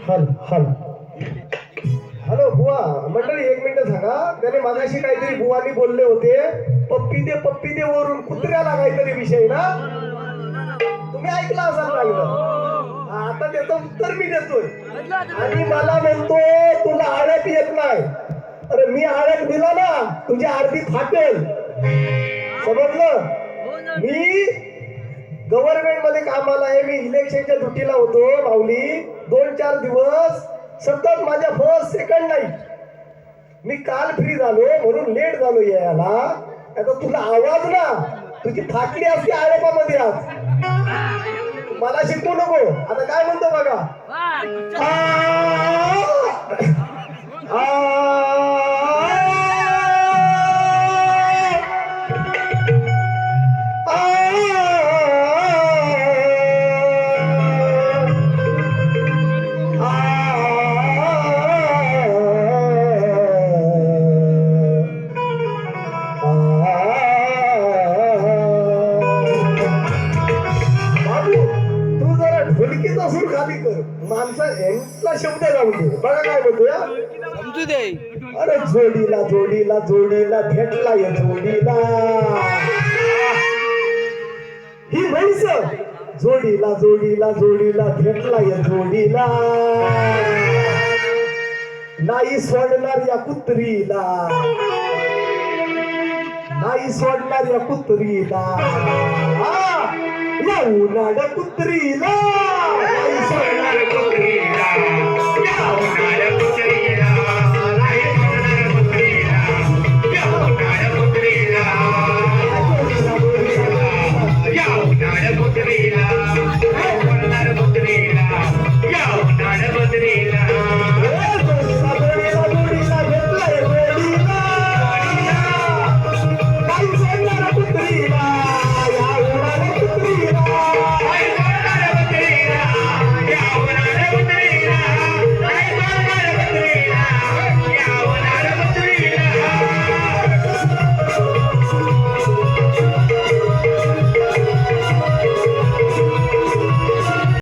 हल हल हॅलो बुवा मंडळी, एक मिनिट सांगा. त्याने मागाशी काहीतरी बुवानी बोलले होते, पप्पी दे वरून कुत्र्याला काहीतरी विषय ना, तुम्ही ऐकला असाल चांगलं. आता त्याचं उत्तर मी देतोय आणि मला म्हणतो तुला आळत येत नाही. अरे मी आळत दिला ना, तुझी आरती फाटेल, समजलं. मी गव्हर्नमेंट मध्ये कामाला आहे. मी इलेक्शनच्या ड्युटीला होतो माऊली. 2-4 दिवस सतत माझ्या फर्स्ट सेकंड नाही. मी काल फ्री झालो म्हणून लेट झालो यायला. आता तुला आवाज ना, तुझी फाटली असते आळेपामध्ये आज. मला शिकवू नको. आता काय म्हणतो बघा. ढोलकीचा सूर खाली कर, माणसा यांचा शब्द जाऊ दे. बघा काय म्हणतो या, समजू दे. अरे जोडीला जोडीला जोडीला भेटला या जोडीला, ही म्हैस जोडीला जोडीला जोडीला भेटला या जोडीला, नाही सोडणार या कुत्रीला, नाही सोडणार या कुत्रीला, या उन्हाळ कुत्रीला.